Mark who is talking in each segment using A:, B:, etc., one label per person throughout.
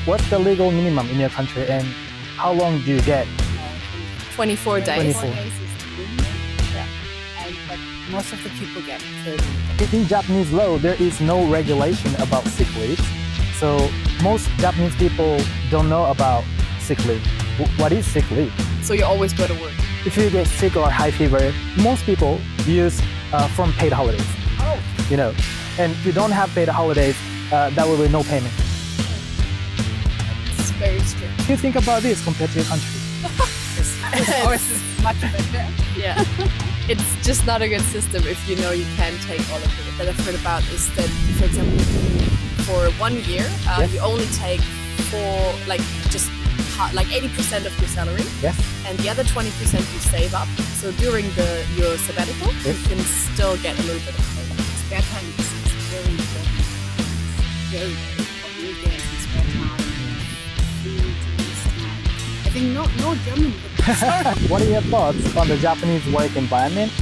A: what's the legal minimum in your country and how long do you get?
B: 24 days.
A: 24.
C: Days is the minimum. But most of the people get 30.
A: In Japanese law, there is no regulation about sick leave. So most Japanese people don't know about sick leave. What is sick leave?
B: So you always go to work.
A: If you get sick or high fever, most people use from paid holidays.
C: Oh.
A: You know, and if you don't have paid holidays, that will be no payment.
B: It's very strict.
A: What do you think about this compared to your country?
C: Ours is much better.
B: Yeah. It's just not a good system if you know you can't take all of it. That I've heard about is that, for example, for 1 year,
A: Yes.
B: you only take just 80% of your salary,
A: Yes.
B: and the other 20% you save up. So during your sabbatical,
A: Yes.
B: you can still get a little bit of payment.
C: Spare time is very important. It's very important. Weekends and spare time. Food and time. I think no German would be sorry.
A: What are your thoughts on the Japanese work environment?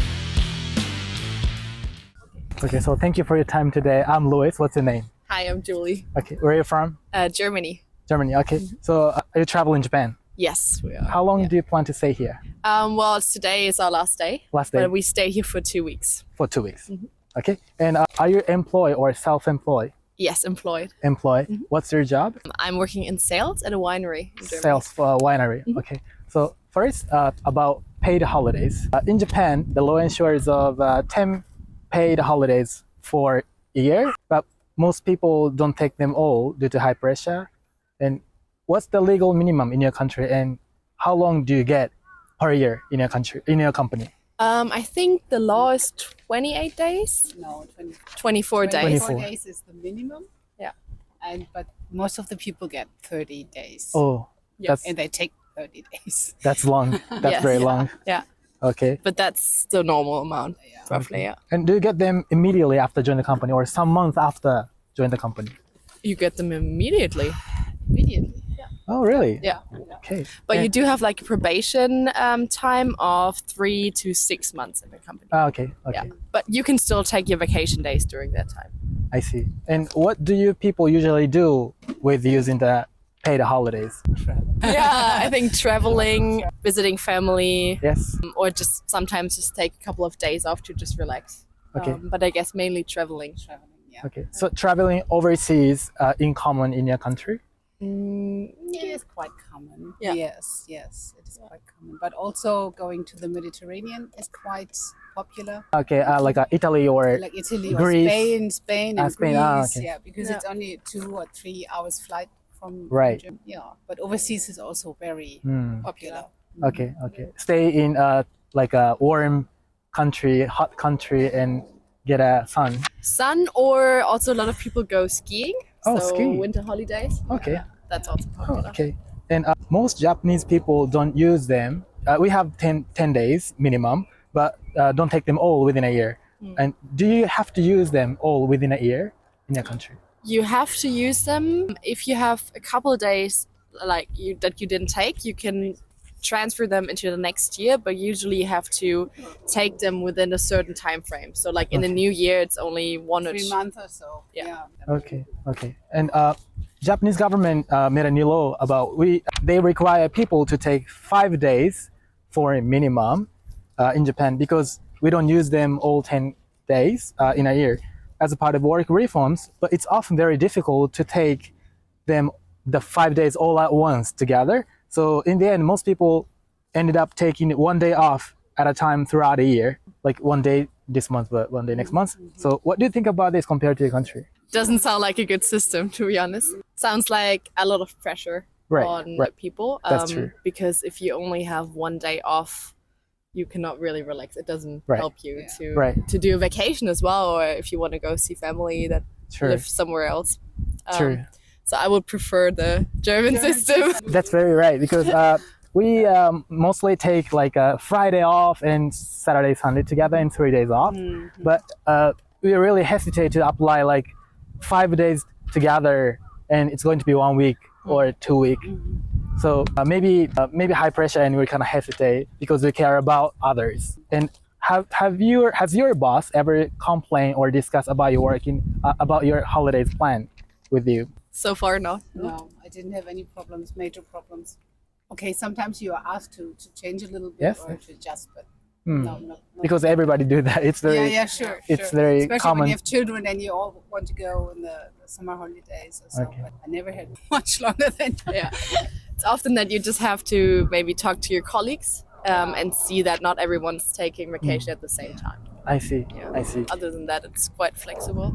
A: Okay, so thank you for your time today. I'm Louis. What's your name?
B: Hi, I'm Julie.
A: Okay, where are you from?
B: Germany.
A: Germany. Okay, so you travel in Japan.
B: Yes, we are.
A: How long do you plan to stay here?
B: Well, today is our last day.
A: Last day
B: But we stay here for 2 weeks.
A: for 2 weeks. Okay, and are you employed or self-employed?
B: Yes, employed.
A: Employed. What's your job?
B: I'm working in sales at a winery in Germany.
A: Sales for a winery. Okay, so first about paid holidays. In Japan, the law ensures of 10 paid holidays for a year, but most people don't take them all due to high pressure. And what's the legal minimum in your country and how long do you get per year in your country, in your company?
B: I think the law is 28 days.
C: No,
B: 24 days.
A: 24.
C: days is the minimum.
B: Yeah.
C: But most of the people get 30 days.
A: Oh,
B: Yes.
C: And they take 30 days.
A: that's long. That's
B: Yes.
A: very long.
B: Yeah.
A: Okay.
B: But that's the normal amount,
C: Yeah.
B: roughly, yeah.
A: And do you get them immediately after joining the company or some months after joining the company?
B: You get them immediately.
C: Immediately.
A: Oh, really?
B: Yeah.
A: Okay.
B: But
A: And-
B: you do have like a probation time of 3 to 6 months in the company.
A: Okay.
B: Yeah.
A: Okay.
B: But you can still take your vacation days during that time.
A: I see. And what do you people usually do with using the paid holidays?
B: Yeah, I think traveling, visiting family,
A: Yes.
B: or just sometimes just take a couple of days off to just relax.
A: Okay.
B: But I guess mainly traveling.
C: Traveling, yeah.
A: Okay. So traveling overseas in common in your country?
C: It is quite common.
B: Yeah.
C: Yes, it is quite common. But also going to the Mediterranean is quite popular.
A: Okay. Like Italy or
C: Like Italy or
A: Greece.
C: Spain and
A: Spain,
C: Greece.
A: okay.
C: Yeah, because it's only 2 or 3 hours flight from
A: Right.
C: Germany. Yeah, but overseas is also very popular.
A: Okay. Okay. Stay in like a warm country, hot country, and get a sun.
B: Sun, or also a lot of people go skiing.
A: Oh,
B: so
A: skiing.
B: winter holidays.
A: Okay.
B: That's also
A: Oh,
B: popular.
A: okay. And most Japanese people don't use them. We have 10 days minimum, but don't take them all within a year. And do you have to use them all within a year in your country?
B: You have to use them. If you have a couple of days that you didn't take, you can transfer them into the next year, but usually you have to take them within a certain time frame. So like in the new year, it's only 1 or
C: 3
B: 2.
C: months or so.
B: Yeah.
A: Okay. Okay. And Japanese government made a new law about they require people to take 5 days for a minimum in Japan because we don't use them all 10 days in a year as a part of work reforms, but it's often very difficult to take them the 5 days all at once together. So in the end, most people ended up taking 1 day off at a time throughout a year, like 1 day this month, but 1 day next month. So what do you think about this compared to your country?
B: Doesn't sound like a good system, to be honest. Sounds like a lot of pressure on people.
A: That's true.
B: Because if you only have 1 day off, you cannot really relax. It doesn't help you to do a vacation as well, or if you want to go see family that live somewhere else.
A: True.
B: So I would prefer the German system.
A: That's very right because we mostly take like a Friday off and Saturday, Sunday together and 3 days off. But we really hesitate to apply like 5 days together and it's going to be 1 week or 2 weeks. So maybe high pressure and we kind of hesitate because we care about others. And has your boss ever complained or discussed about your working about your holidays plan with you?
B: So far, no.
C: No, I didn't have any problems, major problems. Okay, sometimes you are asked to change a little bit
A: Yes,
C: or
A: yes.
C: to adjust, but
A: Mm.
C: no.
A: Because everybody do that. It's very
C: Sure.
A: it's
C: sure.
A: very
C: Especially
A: common.
C: when you have children and you all want to go in the summer holidays or so.
A: Okay.
C: But I never had much longer than
B: Yeah. It's often that you just have to maybe talk to your colleagues and see that not everyone's taking vacation at the same time.
A: I see.
B: Yeah.
A: I see.
B: Other than that, it's quite flexible.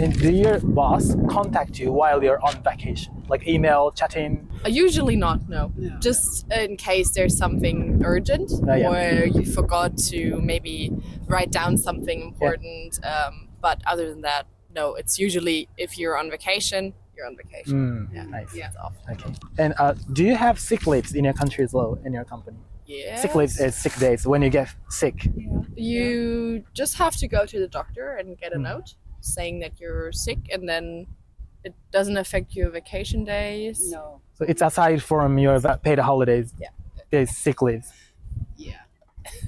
A: And do your boss contact you while you're on vacation? Like email, chatting?
B: Usually not, no.
C: Yeah.
B: Just in case there's something urgent
A: Yeah.
B: or you forgot to maybe write down something important. But other than that, no. It's usually if you're on vacation, you're on vacation.
A: Yeah, nice.
C: Yeah.
B: It's off.
A: Okay. And do you have sick leaves in your country as well, in your company?
B: Yeah.
A: Sick leaves is sick days when you get sick.
B: You just have to go to the doctor and get a note saying that you're sick, and then it doesn't affect your vacation days.
C: No.
A: So it's aside from your paid holidays.
B: Yeah.
A: There's sick leaves.
C: Yeah.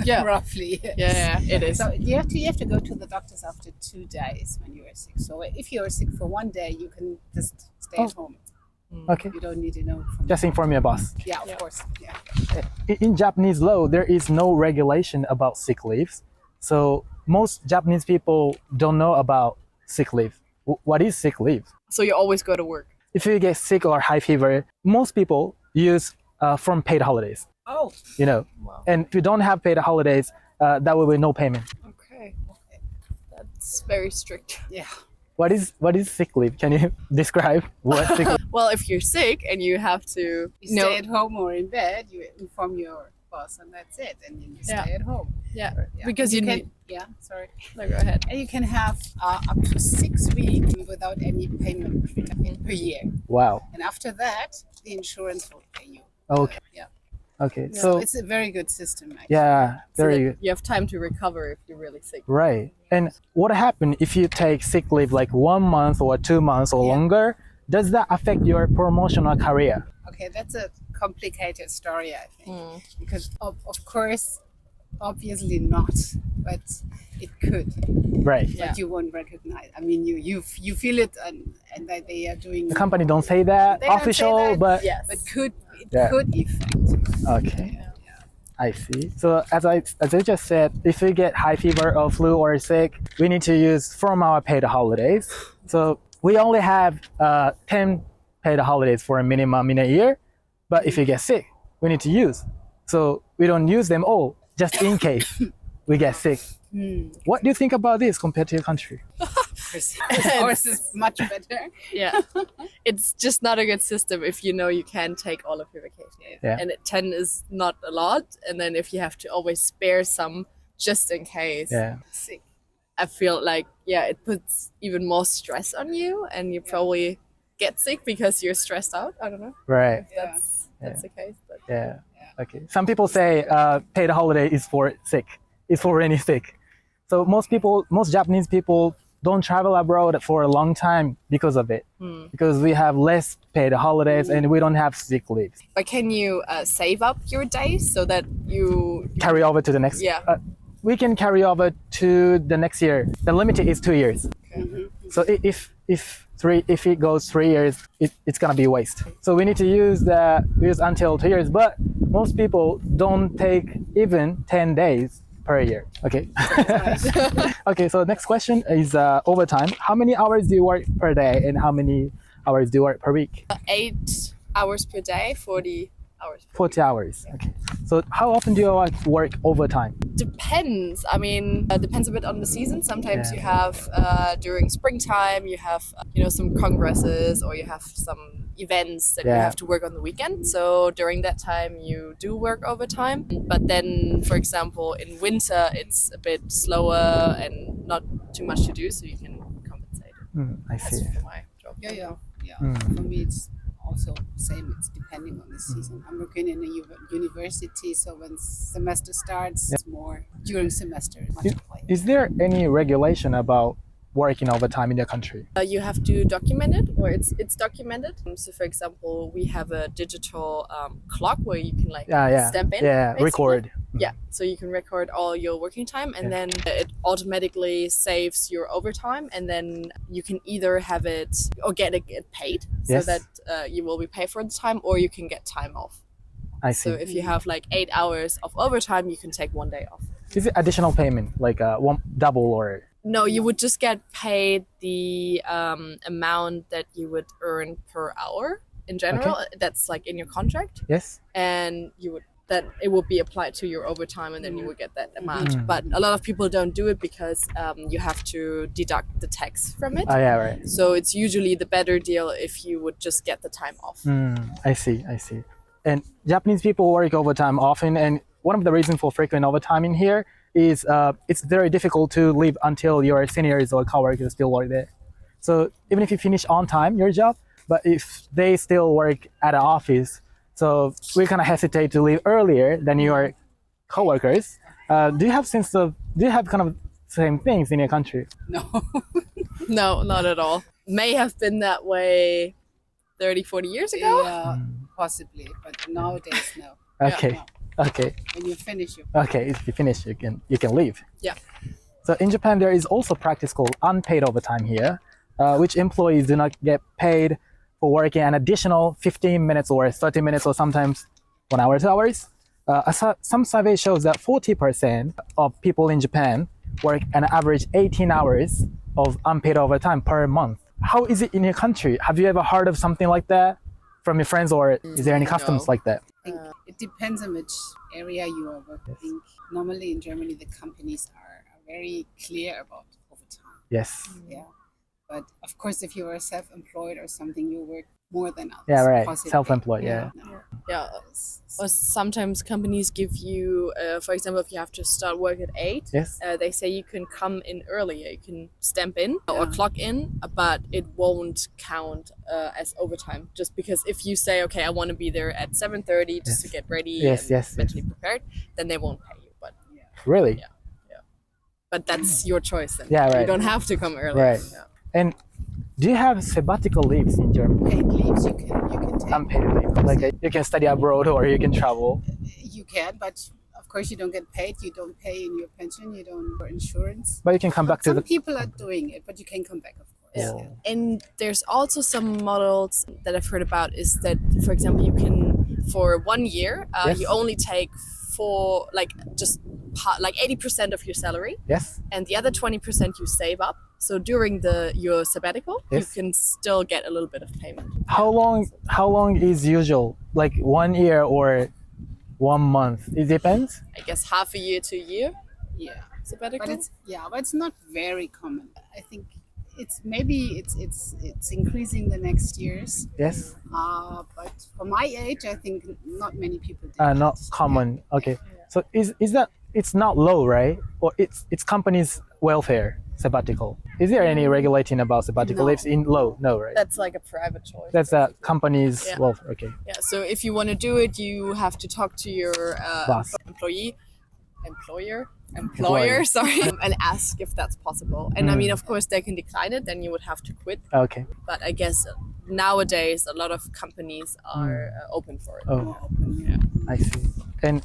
B: Yeah.
C: Roughly. Yes.
B: Yeah, it is.
C: So you have to go to the doctors after 2 days when you are sick. So if you are sick for 1 day, you can just stay at home.
A: Okay.
C: You don't need to know from
A: Just inform your boss.
C: Yeah, of course. Yeah.
A: In Japanese law, there is no regulation about sick leaves. So most Japanese people don't know about sick leave. What is sick leave?
B: So you always go to work.
A: If you get sick or high fever, most people use from paid holidays,
C: Oh.
A: you know.
B: Wow.
A: And if you don't have paid holidays, that will be no payment.
B: Okay. That's very strict.
C: Yeah.
A: What is sick leave? Can you describe what sick leave?
B: Well, if you're sick and you have to,
C: You stay at home or in bed, you inform your boss, and that's it. And you stay at home.
B: yeah,
C: Yeah.
B: because you
C: can.
B: need.
C: Yeah. Sorry.
B: No, go ahead.
C: And you can have up to 6 weeks without any payment per year.
A: Wow.
C: And after that, the insurance will pay you.
A: Okay.
C: Yeah.
A: Okay.
C: So
A: So
C: it's a very good system, actually.
A: yeah,
B: So
A: very
B: that
A: good.
B: you have time to recover if you're really sick.
A: Right. And what happens if you take sick leave like 1 month or 2 months or
C: Yeah.
A: longer? Does that affect your promotional career?
C: Okay, that's a complicated story, I think, because of course, obviously not, but it could.
A: Right.
B: Yeah.
C: But you won't recognize. I mean, you feel it, and that they are doing.
A: The company don't say that
C: They don't say
A: official,
C: that.
A: but
B: Yes.
C: But could
A: Yeah.
C: affect.
A: okay. I see. So as I just said, if we get high fever or flu or sick, we need to use from our paid holidays. So we only have 10 paid holidays for a minimum in a year. But if you get sick, we need to use. So we don't use them all just in case we get sick. What do you think about this compared to your country?
C: Ours is much better.
B: Yeah. It's just not a good system if you know you can take all of your vacation.
A: Yeah.
B: And 10 is not a lot. And then if you have to always spare some just in case.
A: Yeah.
C: Sick.
B: I feel like, it puts even more stress on you and you probably get sick because you're stressed out. I don't know
A: Right.
B: if that's the case. But
A: Yeah. Okay. Some people say paid holiday is for sick. It's for any sick. So most Japanese people don't travel abroad for a long time because of it. Because we have less paid holidays and we don't have sick leaves.
B: But can you save up your days so that you...
A: Carry over to the next.
B: Yeah.
A: We can carry over to the next year. The limit is 2 years. So if it goes 3 years, it's gonna be waste. So we need to use until 2 years. But most people don't take even 10 days per year. Okay. Okay. So next question is overtime. How many hours do you work per day, and how many hours do you work per week?
B: 8 hours per day, 40 hours per
A: 40 hours. Okay. So how often do you work overtime?
B: Depends. I mean, depends a bit on the season. Sometimes
A: Yeah.
B: you have during springtime, you have some congresses or you have some events that you
A: Yeah.
B: have to work on the weekend. So during that time, you do work overtime. But then, for example, in winter, it's a bit slower and not too much to do, so you can compensate.
A: I see.
B: That's for my job.
C: Yeah. For me, it's also same. It's depending on the season. I'm working in a university, so when semester starts, it's more during semester. Much quiet.
A: Is there any regulation about working overtime in your country?
B: You have to document it, or it's documented. So, for example, we have a digital clock where you can
A: Yeah.
B: stamp in.
A: Yeah.
B: basically.
A: Record.
B: Yeah, so you can record all your working time, and then it automatically saves your overtime, and then you can either have it or get it paid, so
A: Yes.
B: that you will be paid for the time, or you can get time off.
A: I see.
B: So if you have like 8 hours of overtime, you can take 1 day off.
A: Is it additional payment, like one double or?
B: No, you would just get paid the amount that you would earn per hour in general. That's like in your contract,
A: Yes.
B: and it will be applied to your overtime, and then you will get that amount. But a lot of people don't do it because you have to deduct the tax from it.
A: Oh yeah, right.
B: So it's usually the better deal if you would just get the time off.
A: I see. And Japanese people work overtime often, and one of the reasons for frequent overtime in here is it's very difficult to leave until your seniors or coworkers still work there. So even if you finish on time your job, but if they still work at an office, so we kind of hesitate to leave earlier than your coworkers. Do you have kind of same things in your country?
C: No.
B: No, not at all. May have been that way 30, 40 years ago.
C: Yeah, possibly, but nowadays, no.
A: Okay.
C: No.
A: Okay.
C: When you finish your
A: Okay. If you finish, you can leave.
B: Yeah.
A: So in Japan, there is also practice called unpaid overtime here, which employees do not get paid for working an additional 15 minutes or 30 minutes or sometimes 1 hour, 2 hours. Some survey shows that 40% of people in Japan work an average 18 hours of unpaid overtime per month. How is it in your country? Have you ever heard of something like that from your friends, or is there any customs
B: No.
A: like that?
C: I think it depends on which area you are working. I think normally in Germany the companies are very clear about overtime.
A: Yes.
C: Yeah. But of course, if you are self-employed or something, you work more than others.
A: Yeah, right.
C: possibly.
A: Self-employed, yeah.
C: No.
B: Yeah. Or sometimes companies give you, for example, if you have to start work at 8,
A: Yes.
B: they say you can come in earlier. You can stamp in or clock in, but it won't count as overtime. Just because if you say, okay, I want to be there at 7:30 just to get ready and mentally prepared, then they won't pay you. But
A: Really?
B: but that's your choice. Then.
A: Yeah, right.
B: You don't have to come early.
A: Right.
B: Yeah.
A: And do you have sabbatical leaves in Germany?
C: Paid leaves you can take.
A: Unpaid leave. Like you can study abroad or you can travel.
C: You can, but of course you don't get paid. You don't pay in your pension. You don't for insurance.
A: But you can come back to
C: Some
A: the.
C: people are doing it, but you can come back, of course.
A: Yeah.
B: And there's also some models that I've heard about is that, for example, you can, for 1 year,
A: Yes.
B: you only take like 80% of your salary,
A: Yes.
B: and the other 20% you save up. So during your sabbatical,
A: Yes.
B: you can still get a little bit of payment.
A: How long is usual? Like 1 year or 1 month? It depends.
B: I guess half a year to a year
C: Yeah.
B: sabbatical.
C: But it's not very common. I think it's increasing the next years.
A: Yes.
C: But for my age, I think not many people do.
A: Not
C: that.
A: common. Okay. So is that it's not low, right? Or it's companies' welfare sabbatical. Is there any regulating about sabbatical
C: No.
A: leaves in low? No, right?
B: That's like a private choice.
A: That's a company's
B: Yeah.
A: welfare. Okay.
B: Yeah, so if you want to do it, you have to talk to your
A: Boss.
B: employer, sorry, and ask if that's possible. And I mean, of course, they can decline it, then you would have to quit.
A: Okay.
B: But I guess nowadays, a lot of companies are open for it.
A: Oh,
C: More open.
A: I see. And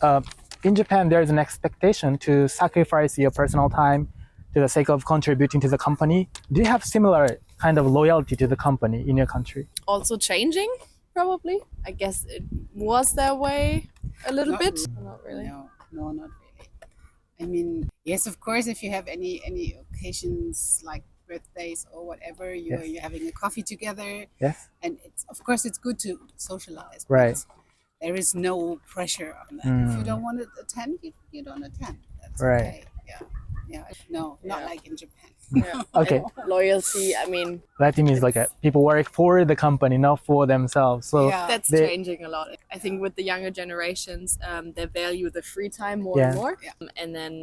A: in Japan, there is an expectation to sacrifice your personal time to the sake of contributing to the company. Do you have similar kind of loyalty to the company in your country?
B: Also changing, probably. I guess it was that way a little
C: Not
B: bit.
C: really.
B: Not really.
C: No, not really. I mean, yes, of course, if you have any occasions like birthdays or whatever, you're having a coffee together,
A: Yes.
C: and of course it's good to socialize.
A: Right.
C: but there is no pressure on that. If you don't want to attend, you don't attend. That's
A: Right.
C: okay. Yeah. No, not
B: Yeah.
C: like in Japan.
B: Yeah.
A: Okay.
B: And loyalty, I mean,
A: That means like people work for the company, not for themselves. So
C: Yeah.
B: that's
A: They-
B: changing a lot. I think with the younger generations, they value the free time more
A: Yeah.
B: and more.
C: Yeah.
B: And then,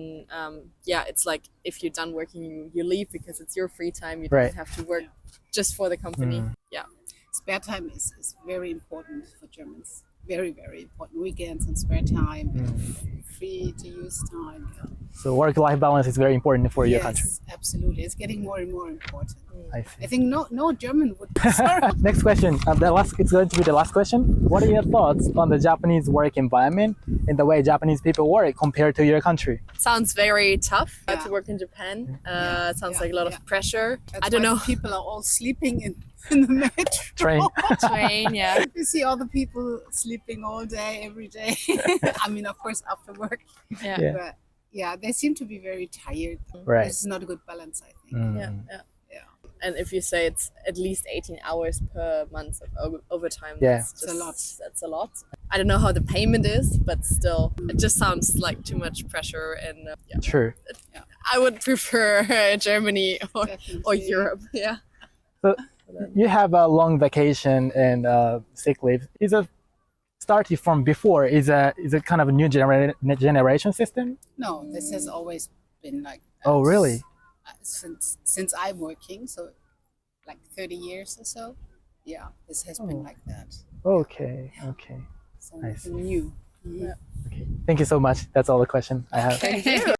B: it's like if you're done working, you leave because it's your free time. You
A: Right.
B: don't have to work just for the company. Yeah.
C: Spare time is very important for Germans. Very, very important. Weekends and spare time, free to use time. Yeah.
A: So work-life balance is very important for your country.
C: Yes, absolutely. It's getting more and more important.
A: I see.
C: I think no German would. Sorry.
A: Next question. It's going to be the last question. What are your thoughts on the Japanese work environment and the way Japanese people work compared to your country?
B: Sounds very tough
C: Yeah.
B: to work in Japan. It sounds
C: Yeah,
B: like a lot
C: yeah.
B: of pressure.
C: That's
B: I don't
C: why
B: know.
C: People are all sleeping in the metro.
A: Train.
B: Train, yeah.
C: You see all the people sleeping all day, every day. I mean, of course, after work.
B: Yeah.
A: Yeah.
C: But yeah, they seem to be very tired.
A: Right.
C: This is not a good balance, I think.
A: Mm.
B: Yeah, yeah.
C: Yeah.
B: And if you say it's at least 18 hours per month of overtime,
A: Yeah.
B: that's
C: It's a
B: just,
C: lot.
B: That's a lot. I don't know how the payment is, but still, it just sounds like too much pressure. And yeah,
A: True.
B: I would prefer Germany or
C: Definitely.
B: Europe. Yeah.
A: So you have a long vacation and sick leave. Is it started from before? Is it kind of a new generation system?
C: No, this has always been like that.
A: Oh, really?
C: Since I'm working, so like 30 years or so. Yeah, this has been like that.
A: Okay.
C: So
A: I
C: nothing new.
A: Okay. Thank you so much. That's all the question I have.
B: Thank you.